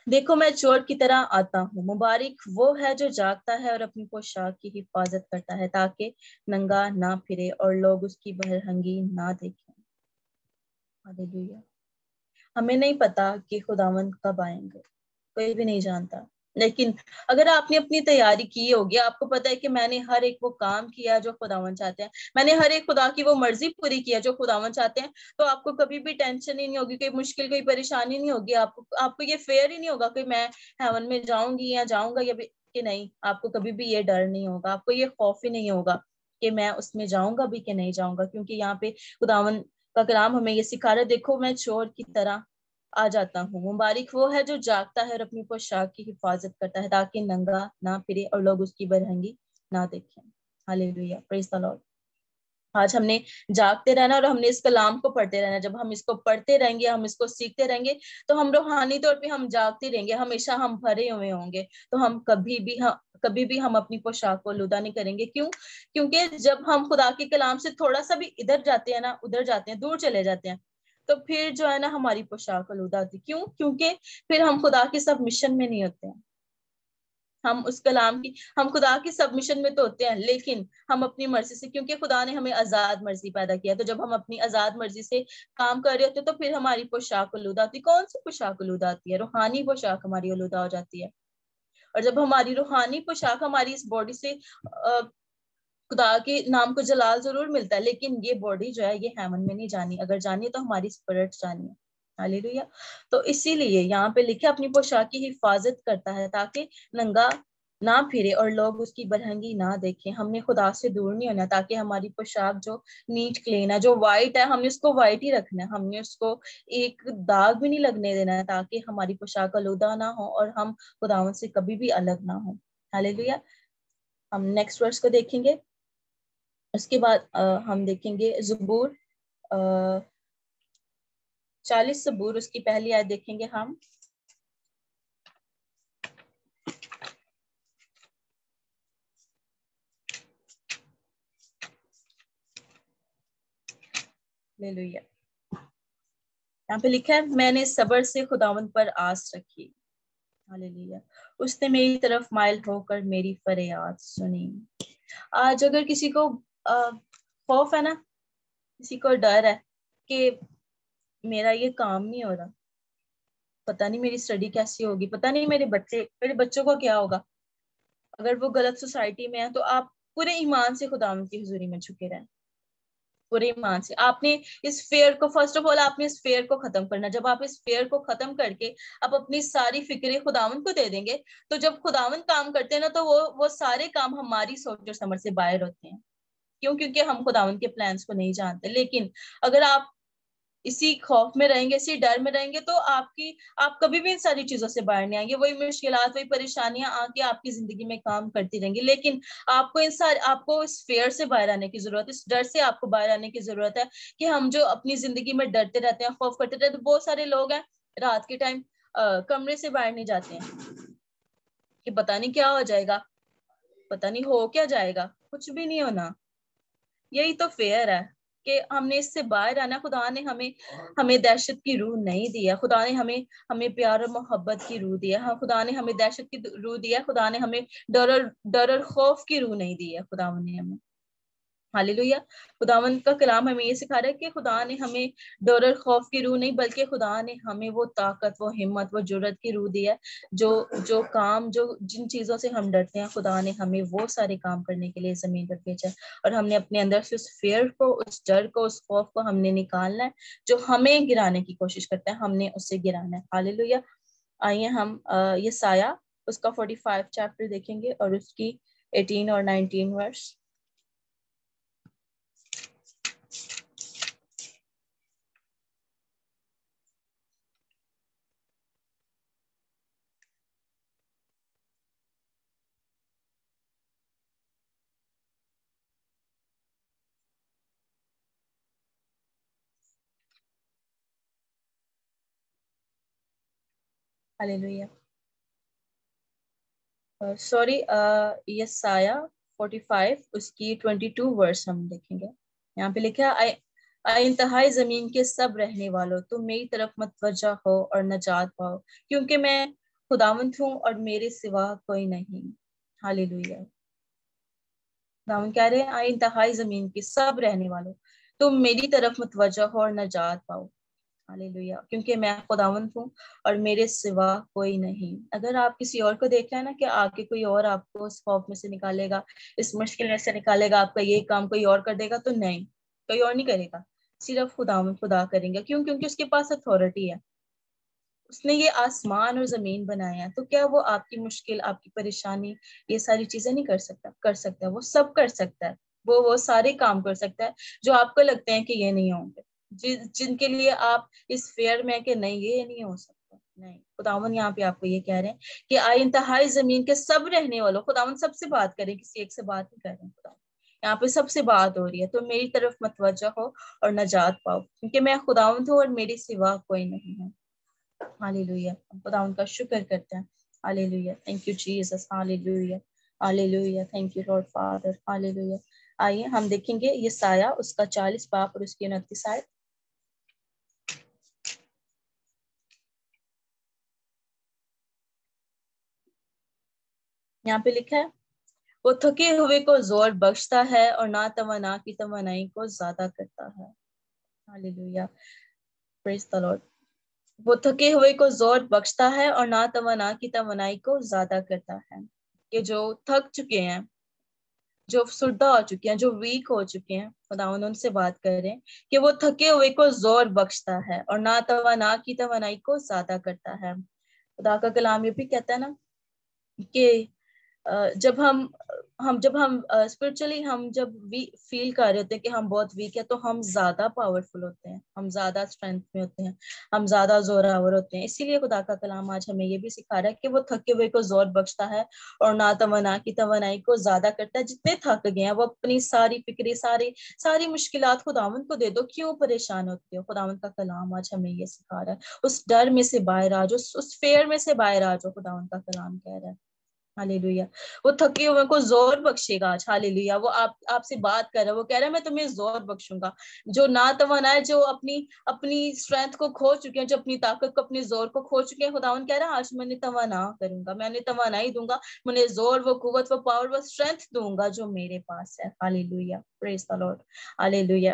دیکھو میں چور کی طرح آتا ہوں، مبارک وہ ہے جو جاگتا ہے اور اپنی پوشاک کی حفاظت کرتا ہے تاکہ ننگا نہ پھرے اور لوگ اس کی برہنگی نہ دیکھیں۔ ہاللیلویا۔ ہمیں نہیں پتا کہ خداوند کب آئیں گے، کوئی بھی نہیں جانتا، لیکن اگر آپ نے اپنی تیاری کی ہوگی، آپ کو پتا ہے کہ میں نے ہر ایک وہ کام کیا جو خداوند چاہتے ہیں، میں نے ہر ایک خدا کی وہ مرضی پوری کیا جو خداوند چاہتے ہیں، تو آپ کو کبھی بھی ٹینشن ہی نہیں ہوگی، کوئی مشکل، کوئی پریشانی نہیں ہوگی، آپ کو یہ فیئر ہی نہیں ہوگا کہ میں ہیون میں جاؤں گی یا جاؤں گا یا کہ نہیں۔ آپ کو کبھی بھی یہ ڈر نہیں ہوگا، آپ کو یہ خوف ہی نہیں ہوگا کہ میں اس میں جاؤں گا بھی کہ نہیں جاؤں گا، کیونکہ یہاں پہ خداوند کا کلام ہمیں یہ سکھا رہا ہے، دیکھو میں چور کی طرح آ جاتا ہوں، مبارک وہ ہے جو جاگتا ہے اور اپنی پوشاک کی حفاظت کرتا ہے تاکہ ننگا نہ پھرے اور لوگ اس کی برہنگی نہ دیکھیں۔ ہاللیلویا، پریز دی لارڈ۔ آج ہم نے جاگتے رہنا اور ہم نے اس کلام کو پڑھتے رہنا۔ جب ہم اس کو پڑھتے رہیں گے، ہم اس کو سیکھتے رہیں گے، تو ہم روحانی طور پہ ہم جاگتے رہیں گے، ہمیشہ ہم بھرے ہوئے ہوں گے، تو ہم کبھی بھی ہم اپنی پوشاک کو آلودہ نہیں کریں گے۔ کیونکہ جب ہم خدا کے کلام سے تھوڑا سا بھی ادھر جاتے ہیں، دور چلے جاتے ہیں، تو پھر جو ہے نا ہماری پوشاک آلودہ ہوتی۔ کیونکہ پھر ہم خدا کے سب مشن میں نہیں ہوتے ہیں، ہم خدا کی سبمشن میں تو ہوتے ہیں، لیکن ہم اپنی مرضی سے، کیونکہ خدا نے ہمیں آزاد مرضی پیدا کیا، تو جب ہم اپنی آزاد مرضی سے کام کر رہے ہوتے تو پھر ہماری پوشاک آلودہ ہوتی۔ کون سی پوشاک آلودہ آتی ہے؟ روحانی پوشاک ہماری آلودہ ہو جاتی ہے۔ اور جب ہماری روحانی پوشاک، ہماری اس باڈی سے خدا کے نام کو جلال ضرور ملتا ہے، لیکن یہ باڈی جو ہے یہ ہیون میں نہیں جانی، اگر جانی ہے تو ہماری اسپرٹ جانی ہے۔ ہاللیلویا۔ تو اسی لیے یہاں پہ لکھا اپنی پوشاک کی حفاظت کرتا ہے تاکہ ننگا نہ پھرے اور لوگ اس کی برہنگی نہ دیکھیں۔ ہم نے خدا سے دور نہیں ہونا تاکہ ہماری پوشاک جو نیٹ کلین ہے، جو وائٹ ہے، ہم نے اس کو وائٹ ہی رکھنا ہے، ہم نے اس کو ایک داغ بھی نہیں لگنے دینا ہے تاکہ ہماری پوشاک آلودہ نہ ہو اور ہم خداوند سے کبھی بھی الگ نہ ہوں۔ ہاللیلویا۔ ہم نیکسٹ ورس کو دیکھیں گے، اس کے بعد ہم دیکھیں گے زبور 40 زبور، اس کی پہلی آیت دیکھیں گے ہم۔ ہاللیلویا۔ یہاں پہ لکھا ہے، میں نے صبر سے خداوند پر آس رکھی، ہاللیلویا، اس نے میری طرف مائل ہو کر میری فریاد سنی۔ آج اگر کسی کو خوف ہے نا، کسی کو ڈر ہے کہ میرا یہ کام نہیں ہو رہا، پتہ نہیں میری اسٹڈی کیسی ہوگی، پتہ نہیں میرے بچوں کو کیا ہوگا. اگر وہ غلط سوسائٹی میں ہے تو آپ پورے ایمان سے خداوند کی حضوری میں جھکے رہیں، پورے ایمان سے. آپ نے اس فیئر کو، فرسٹ آف آل آپ نے اس فیئر کو ختم کرنا. جب آپ اس فیئر کو ختم کر کے آپ اپنی ساری فکریں خداوند کو دے دیں گے، تو جب خداوند کام کرتے ہیں نا، تو وہ سارے کام ہماری سوچ اور سمجھ سے باہر ہوتے ہیں. کیوں؟ کیونکہ ہم خداوند کے پلانس کو نہیں جانتے. لیکن اگر آپ اسی خوف میں رہیں گے، اسی ڈر میں رہیں گے، تو آپ کبھی بھی ان ساری چیزوں سے باہر نہیں آئیں گے. وہی مشکلات، وہی پریشانیاں آ کے آپ کی زندگی میں کام کرتی رہیں گی. لیکن آپ کو اس فیئر سے باہر آنے کی ضرورت ہے، اس ڈر سے آپ کو باہر آنے کی ضرورت ہے کہ ہم جو اپنی زندگی میں ڈرتے رہتے ہیں، خوف کرتے رہتے ہیں. بہت سارے لوگ ہیں رات کے ٹائم کمرے سے باہر نہیں جاتے ہیں کہ پتہ نہیں کیا ہو جائے گا، پتہ نہیں ہو کیا جائے گا. کچھ بھی نہیں ہونا. یہی تو فیئر ہے کہ ہم نے اس سے باہر آنا. خدا نے ہمیں دہشت کی روح نہیں دی ہے. خدا نے ہمیں پیار اور محبت کی روح دی ہے. خدا نے ہمیں دہشت کی روح دی ہے. خدا نے ہمیں ڈر اور خوف کی روح نہیں دی ہے. خدا نے ہمیں، ہاللیلویہ. خداوند کا کلام ہمیں یہ سکھا رہا ہے کہ خدا نے ہمیں ڈر اور خوف کی روح نہیں، بلکہ خدا نے ہمیں وہ طاقت، وہ ہمت، وہ جرت کی روح دی ہے. جن چیزوں سے ہم ڈرتے ہیں، خدا نے ہمیں وہ سارے کام کرنے کے لیے زمین پر بھیجا. اور ہم نے اپنے اندر سے اس فیئر کو، اس ڈر کو، اس خوف کو ہم نے نکالنا ہے جو ہمیں گرانے کی کوشش کرتا ہے. ہم نے اسے گرانا ہے. ہاللیلویہ. آئیے ہم یسایہ اس کا 45 چیپٹر دیکھیں گے اور اس کی 18 اور 19 ورس. ہاللیلویہ. سوری، یسایہ 45 اس کی 22 ورس ہم دیکھیں گے. یہاں پہ لکھا ہے، اے انتہائی زمین کے سب رہنے والوں، تم میری طرف متوجہ ہو اور نجات پاؤ، کیونکہ میں خداوند ہوں اور میرے سوا کوئی نہیں. ہاللیلویہ. خداوند کہہ رہے ہیں، اے انتہائی زمین کے سب رہنے والوں، تم میری طرف متوجہ ہو اور نجات پاؤ. ہاللیلویہ. کیونکہ میں خداوند ہوں اور میرے سوا کوئی نہیں. اگر آپ کسی اور کو دیکھ رہے ہیں نا کہ آگے کوئی اور آپ کو اس خوف میں سے نکالے گا، اس مشکل میں سے نکالے گا، آپ کا یہ کام کوئی اور کر دے گا، تو نہیں، کوئی اور نہیں کرے گا، صرف خدا کریں گے. کیوں؟ کیونکہ اس کے پاس اتھارٹی ہے. اس نے یہ آسمان اور زمین بنایا ہے. تو کیا وہ آپ کی مشکل، آپ کی پریشانی، یہ ساری چیزیں نہیں کر سکتا؟ کر سکتا ہے. وہ سب کر سکتا ہے. وہ سارے کام کر سکتا ہے جو آپ کو لگتے ہیں کہ یہ نہیں ہوں گے، جن کے لیے آپ اس فیئر میں کہ نہیں یہ نہیں ہو سکتا. نہیں، خداوند یہاں پہ آپ کو یہ کہہ رہے ہیں کہ آئے انتہائی زمین کے سب رہنے والوں. خداوند سب سے بات کریں، کسی ایک سے بات نہیں کر رہے ہیں. خداوند یہاں پہ سب سے بات ہو رہی ہے. تو میری طرف متوجہ ہو اور نجات پاؤ، کیونکہ میں خداوند ہوں اور میرے سوا کوئی نہیں ہے. ہاللیلویہ. خداوند کا شکر کرتے ہیں. Hallelujah. Thank you Jesus. Hallelujah. Hallelujah. Thank you Lord Father. Hallelujah. آئیے ہم دیکھیں گے یسایہ اس کا 40 باب اور اس کی 29 آیت. یہاں پہ لکھا ہے، وہ تھکے ہوئے کو زور بخشتا ہے اور ناتوانا کی توانائی کو زیادہ کرتا ہے. ہاللیلویہ. پریز دی لارڈ. وہ تھکے ہوئے کو زور بخشتا ہے اور ناتوانا کی توانائی کو زیادہ کرتا ہے. کہ جو تھک چکے ہیں، جو سردہ ہو چکے ہیں، جو ویک ہو چکے ہیں، خداوند ان سے بات کر رہے ہیں کہ وہ تھکے ہوئے کو زور بخشتا ہے اور ناتوانا کی توانائی کو زیادہ کرتا ہے. خدا کا کلام یہ بھی کہتا ہے نا کہ جب ہم اسپرچولی ہم جب فیل کر رہے ہوتے ہیں کہ ہم بہت ویک ہے، تو ہم زیادہ پاورفل ہوتے ہیں، ہم زیادہ اسٹرینتھ میں ہوتے ہیں، ہم زیادہ زوراور ہوتے ہیں. اسی لیے خدا کا کلام آج ہمیں یہ بھی سکھا رہا ہے کہ وہ تھکے ہوئے کو زور بخشتا ہے اور ناتوانا کی توانائی کو زیادہ کرتا ہے. جتنے تھک گئے ہیں وہ اپنی ساری فکریں، ساری مشکلات خداوند کو دے دو. کیوں پریشان ہوتے ہو؟ خداوند کا کلام آج ہمیں یہ سکھا رہا ہے. اس ڈر میں سے باہر آ جاؤ، اس فیئر میں سے باہر آ جاؤ. خداوند کا کلام کہہ رہا ہے. ہاللیلویہ. وہ تھکے ہوئے کو زور بخشے گا آج. ہاللیلویہ. وہ آپ سے بات کر رہا ہے. وہ کہہ رہا ہے میں تمہیں زور بخشوں گا. جو ناتوانا ہے، جو اپنی اسٹرینتھ کو کھو چکے ہیں، جو اپنی طاقت کو، اپنے زور کو کھو چکے ہیں، خداوند کہہ رہا ہے آج میں نے توانا کروں گا، میں نے توانائی دوں گا، میں نے زور، وہ قوت، وہ پاور، وہ اسٹرینتھ دوں گا جو میرے پاس ہے. ہاللیلویہ. پریز دی لارڈ. ہاللیلویہ.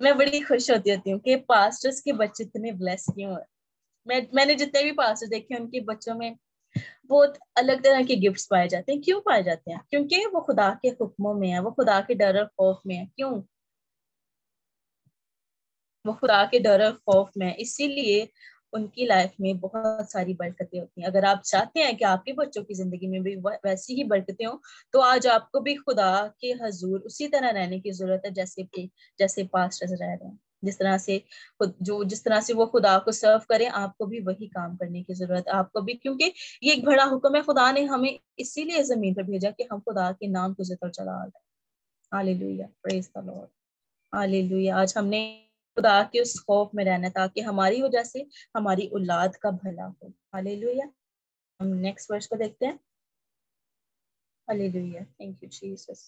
میں بڑی خوش ہوتی ہوں کہ پاسٹرز کے بچے اتنے بلیس کیوں ہیں. میں نے جتنے بھی پاسٹر دیکھے ان کے بچوں میں بہت الگ طرح کے گفٹس پائے جاتے ہیں. کیوں پائے جاتے ہیں؟ کیونکہ وہ خدا کے حکموں میں ہیں, وہ خدا کے ڈر اور خوف میں ہیں. کیوں؟ وہ خدا کے ڈر اور خوف میں, اسی لیے ان کی لائف میں بہت ساری برکتیں ہوتی ہیں. اگر آپ چاہتے ہیں کہ آپ کے بچوں کی زندگی میں بھی ویسی ہی برکتیں ہوں, تو آج آپ کو بھی خدا کے حضور اسی طرح رہنے کی ضرورت ہے جیسے پاسٹرز رہ رہے ہیں. جس طرح سے وہ خدا کو سرو کریں, آپ کو بھی وہی کام کرنے کی ضرورت ہے. آپ کو بھی, کیونکہ یہ ایک بڑا حکم ہے. خدا نے ہمیں اسی لیے زمین پر بھیجا کہ ہم خدا کے نام کو ذکر چلا دیں. ہاللیلویا, پریز دی لارڈ. ہاللیلویا. آج ہم نے خدا کے اس خوف میں رہنا تاکہ ہماری وجہ سے ہماری اولاد کا بھلا ہو. ہاللیلویا. ہم نیکسٹ ورس کو دیکھتے ہیں. Hallelujah. Thank you Jesus.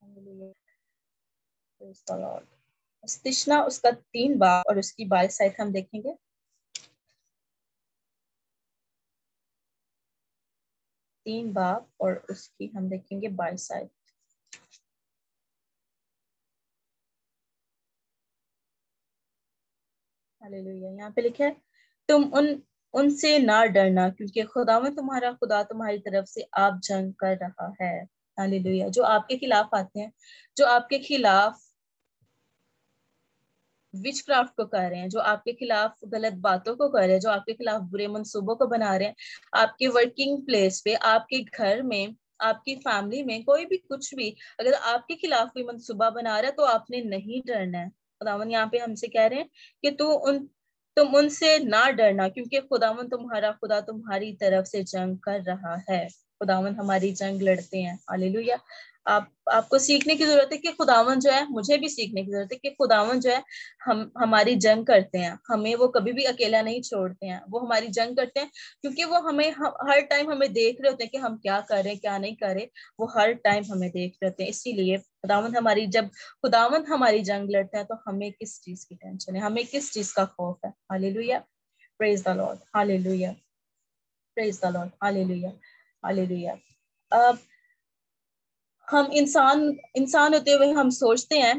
Hallelujah. Praise the Lord. استشنا اس کا 3 باب اور اس کی 22 آیت ہم دیکھیں گے. 3 باب اور اس کی ہم دیکھیں گے 22 آیت. ہاللیلویا. یہاں پہ لکھا ہے, تم ان سے نہ ڈرنا کیونکہ خداوند تمہارا خدا تمہاری طرف سے آپ جنگ کر رہا ہے. ہاللیلویا. جو آپ کے خلاف آتے ہیں, جو آپ کے خلاف وچ کرافٹ کو کر رہے ہیں, جو آپ کے خلاف غلط باتوں کو کر رہے ہیں, جو آپ کے خلاف برے منصوبوں کو بنا رہے ہیں, آپ کے ورکنگ پلیس پہ, آپ کے گھر میں, آپ کی فیملی میں, کوئی بھی کچھ بھی اگر آپ کے خلاف کوئی منصوبہ بنا رہا ہے تو آپ نے نہیں ڈرنا ہے. خداوند یہاں پہ ہم سے کہہ رہے ہیں کہ تم ان سے نہ ڈرنا کیونکہ خداوند تمہارا خدا تمہاری طرف سے جنگ کر رہا ہے. خداوند ہماری جنگ لڑتے ہیں. ہاللیلویا. آپ کو سیکھنے کی ضرورت ہے کہ خداوند جو ہے, مجھے بھی سیکھنے کی ضرورت ہے کہ خداوند جو ہے ہماری جنگ کرتے ہیں. ہمیں وہ کبھی بھی اکیلا نہیں چھوڑتے ہیں, وہ ہماری جنگ کرتے ہیں کیونکہ وہ ہمیں ہر ٹائم ہمیں دیکھ رہے ہوتے ہیں کہ ہم کیا کر رہے ہیں کیا نہیں کر رہے. وہ ہر ٹائم ہمیں دیکھ رہے ہوتے ہیں. اسی لیے جب خداوند ہماری جنگ لڑتا ہے تو ہمیں کس چیز کی ٹینشن ہے, ہمیں کس چیز کا خوف ہے. ہاللیلویا. Praise the lord. ہاللیلویا. Praise the lord. ہاللیلویا. ہاللیلویا. اب ہم انسان ہوتے ہوئے ہم سوچتے ہیں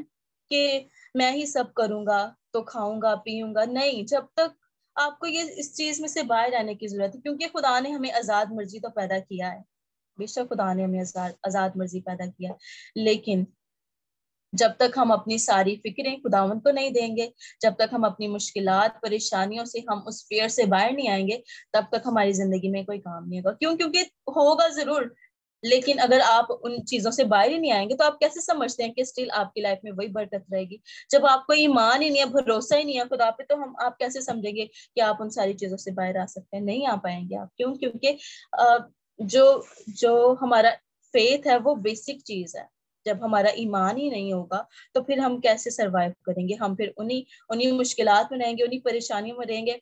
کہ میں ہی سب کروں گا تو کھاؤں گا پیوں گا. نہیں, جب تک آپ کو یہ اس چیز میں سے باہر آنے کی ضرورت ہے کیونکہ خدا نے ہمیں آزاد مرضی تو پیدا کیا ہے. بے شک خدا نے ہمیں آزاد مرضی پیدا کیا, لیکن جب تک ہم اپنی ساری فکریں خداوند کو نہیں دیں گے, جب تک ہم اپنی مشکلات پریشانیوں سے ہم اس فیئر سے باہر نہیں آئیں گے, تب تک ہماری زندگی میں کوئی کام نہیں ہوگا. کیونکہ ہوگا ضرور, لیکن اگر آپ ان چیزوں سے باہر ہی نہیں آئیں گے تو آپ کیسے سمجھتے ہیں کہ اسٹل آپ کی لائف میں وہی برکت رہے گی. جب آپ کو ایمان ہی نہیں ہے, بھروسہ ہی نہیں ہے خدا پہ, تو آپ کیسے سمجھیں گے کہ آپ ان ساری چیزوں سے باہر آ سکتے ہیں؟ نہیں آ پائیں گے آپ. کیوں؟ کیونکہ جو ہمارا فیتھ ہے وہ بیسک چیز ہے. جب ہمارا ایمان ہی نہیں ہوگا تو پھر ہم کیسے سروائیو کریں گے؟ ہم پھر انہی مشکلات میں رہیں گے, انہی پریشانیوں میں رہیں گے.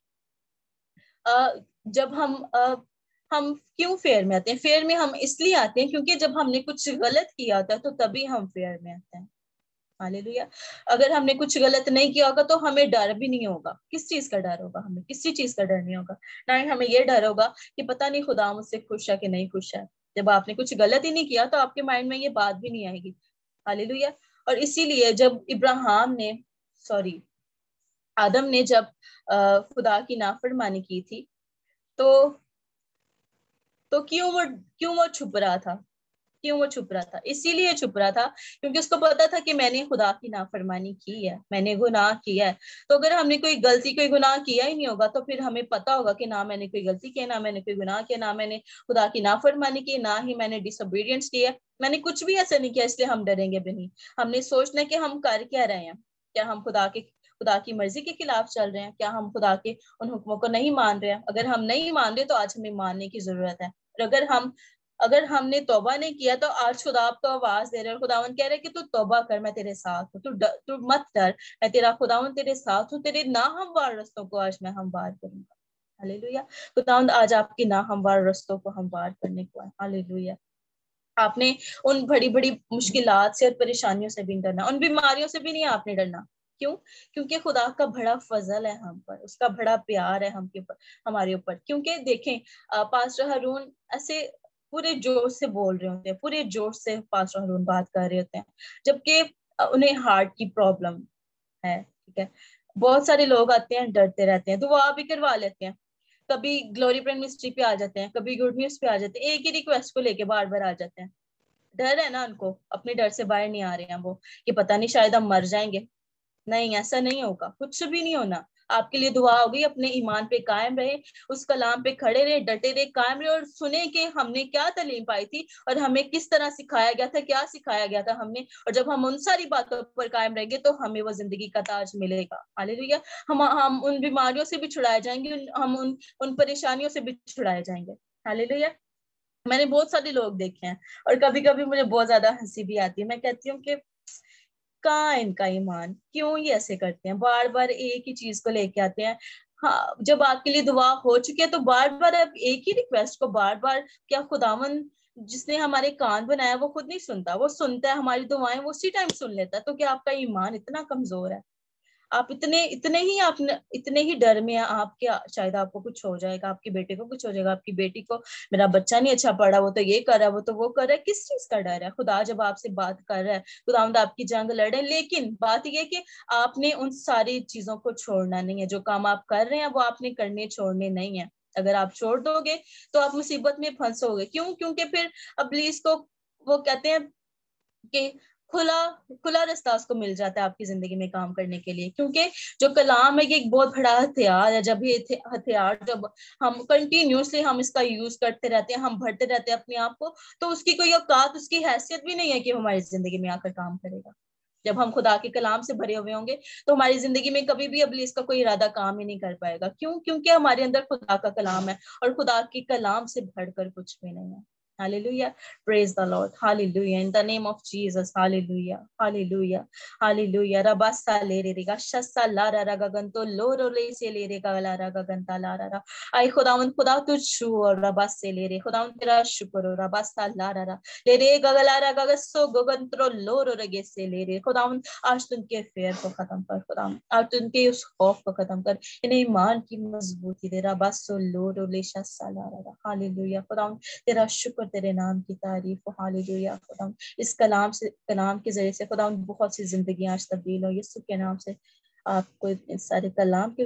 جب ہم کیوں فیئر میں آتے ہیں؟ فیئر میں ہم اس لیے آتے ہیں کیونکہ جب ہم نے کچھ غلط کیا ہوتا ہے تو تبھی ہم فیئر میں آتے ہیں. ہاللیلویا. اگر ہم نے کچھ غلط نہیں کیا ہوگا تو ہمیں ڈر بھی نہیں ہوگا. کس چیز کا ڈر ہوگا؟ ہمیں کسی چیز کا ڈر نہیں ہوگا. نہ ہی ہمیں یہ ڈر ہوگا کہ پتہ نہیں خدا مجھ سے خوش ہے کہ نہیں خوش ہے. جب آپ نے کچھ غلط ہی نہیں کیا تو آپ کے مائنڈ میں یہ بات بھی نہیں آئے گی. ہاللیلویا. اور اسی لیے جب آدم نے جب خدا کی نافرمانی کی تھی تو کیوں وہ چھپ رہا تھا؟ اسی لیے چھپ رہا تھا کیونکہ اس کو پتا تھا کہ میں نے خدا کی نافرمانی کی ہے, میں نے گناہ کیا ہے. تو اگر ہم نے کوئی گناہ کیا ہی نہیں ہوگا تو پھر ہمیں پتا ہوگا کہ نہ میں نے کوئی غلطی کی, نہ میں نے کوئی گناہ کیا, نہ میں نے خدا کی نافرمانی کی, نہ ہی میں نے ڈس اوبیڈینس کی ہے. میں نے کچھ بھی ایسا نہیں کیا, اس لیے ہم ڈریں گے بھی نہیں. ہم نے سوچنا ہے کہ ہم کر کیا رہے ہیں. کیا ہم خدا کی مرضی کے خلاف چل رہے ہیں؟ کیا ہم خدا کے ان حکموں کو نہیں مان رہے ہیں؟ اگر ہم نہیں مان رہے تو آج ہمیں ماننے کی ضرورت ہے. اور اگر ہم نے توبہ نہیں کیا تو آج خدا آپ کو آواز دے رہے ہیں, اور خداوند کہہ رہے کہ تو توبہ کر, میں تیرے ساتھ ہوں, تو مت ڈر, میں تیرا خداوند تیرے ساتھ ہوں, تیرے ناہموار رستوں کو آج میں ہموار کروں گا. ہاللیلویا. خداوند آج آپ کے ناہموار رستوں کو ہموار کرنے کو ہے. ہاللیلویا. آپ نے ان بڑی بڑی مشکلات سے اور پریشانیوں سے بھی نہیں ڈرنا, ان بیماریوں سے بھی نہیں آپ نے ڈرنا. کیوں؟ کیونکہ خدا کا بڑا فضل ہے ہم پر, اس کا بڑا پیار ہے ہمارے اوپر. کیونکہ دیکھیں پاسٹر ہارون ایسے پورے جوش سے بول رہے ہوتے ہیں, پورے جوش سے پاسٹر ہارون بات کر رہے ہوتے ہیں, جبکہ انہیں ہارٹ کی پرابلم, ہے. ٹھیک ہے, بہت سارے لوگ آتے ہیں ڈرتے رہتے ہیں, دعا بھی کروا لیتے ہیں, کبھی گلوری پرنٹ منسٹری پہ آ جاتے ہیں, کبھی گڈ نیوز پہ آ جاتے ہیں, ایک ہی ریکویسٹ کو لے کے بار بار آ جاتے ہیں. ڈر ہے نا ان کو, اپنے ڈر سے باہر نہیں آ رہے ہیں وہ, کہ پتہ نہیں شاید ہم مر جائیں گے. نہیں, ایسا نہیں ہوگا, کچھ بھی نہیں ہونا. آپ کے لیے دعا ہوگی, اپنے ایمان پہ قائم رہے, اس کلام پہ کھڑے رہے, ڈٹے رہے, قائم رہے, اور سنیں کہ ہم نے کیا تعلیم پائی تھی اور ہمیں کس طرح سکھایا گیا تھا, کیا سکھایا گیا تھا ہم نے. اور جب ہم ان ساری باتوں پر قائم رہیں گے تو ہمیں وہ زندگی کا تاج ملے گا. ہاللیلویا. ہم ان بیماریوں سے بھی چھڑائے جائیں گے, ہم ان پریشانیوں سے بھی چھڑائے جائیں گے. ہاللیلویا. میں نے بہت سارے لوگ دیکھے ہیں, اور کبھی کبھی مجھے بہت زیادہ ہنسی بھی آتی ہے. میں کہتی ہوں کہ کہاں ان کا ایمان, کیوں یہ ایسے کرتے ہیں, بار بار ایک ہی چیز کو لے کے آتے ہیں. ہاں, جب آپ کے لیے دعا ہو چکی ہے تو بار بار آپ ایک ہی ریکویسٹ کو بار بار, کیا خداوند جس نے ہمارے کان بنایا وہ خود نہیں سنتا, وہ سنتا ہے ہماری دعائیں, وہ اسی ٹائم سن لیتا ہے. تو کیا آپ کا ایمان اتنا کمزور ہے؟ آپ اتنے ہی ڈر میں ہیں آپ کے, شاید آپ کو کچھ ہو جائے گا, آپ کے بیٹے کو کچھ ہو جائے گا, آپ کی بیٹی کو میرا بچہ نہیں اچھا پڑھا, وہ تو یہ کر رہا ہے, وہ تو وہ کر رہا ہے. کس چیز کا ڈر ہے؟ خدا جب آپ سے بات کر رہا ہے, خداوند آپ کی جنگ لڑ رہے ہیں, لیکن بات یہ کہ آپ نے ان ساری چیزوں کو چھوڑنا نہیں ہے. جو کام آپ کر رہے ہیں وہ آپ نے کرنے چھوڑنے نہیں ہے. اگر آپ چھوڑ دو گے تو آپ مصیبت میں پھنسو گے. کیوں؟ کیونکہ پھر ابلیس کو وہ کہتے ہیں کہ کھلا راستہ اس کو مل جاتا ہے آپ کی زندگی میں کام کرنے کے لیے. کیونکہ جو کلام ہے یہ ایک بہت بڑا ہتھیار ہے. جب یہ ہتھیار جب ہم کنٹینیوسلی ہم اس کا یوز کرتے رہتے ہیں, ہم بھرتے رہتے ہیں اپنے آپ کو, تو اس کی کوئی اوقات, اس کی حیثیت بھی نہیں ہے کہ ہماری زندگی میں آ کر کام کرے گا. جب ہم خدا کے کلام سے بھرے ہوئے ہوں گے تو ہماری زندگی میں کبھی بھی ابلیس کا کوئی ارادہ کام ہی نہیں کر پائے گا. کیوں؟ کیونکہ ہمارے اندر خدا کا کلام ہے, اور خدا کے کلام سے بڑھ کر کچھ بھی نہیں ہے. Hallelujah. Praise the Lord. Hallelujah. In the name of Jesus. Hallelujah. Hallelujah. Hallelujah. Rabasa le re re ga shasa la ra ra ga ganto lo ro le se le re ga la ra ga ganta la ra ra. Ay خداوند, خدا تجھ شو اور رباس سے لے رے, خداوند تیرا شکر اور رباسا لا را را لے رے گا لا را گا سو گگنترو لو رو رگے سے لے رے. خداوند آج تم کے فیئر کو ختم کر, خداوند آج تم کے اس خوف کو ختم کر, انہیں ایمان کی مضبوطی دے. رباسو لو رو لے شاسا لا را را. ہاللیلویا. خداوند تیرا شکر, تیرے نام کی تعریف. ہاللیلویا. خداوند اس کلام کے ذریعے سے خداوند بہت سی زندگیاں آج تبدیل ہو. یسوع کے نام سے آپ کو سارے کلام کے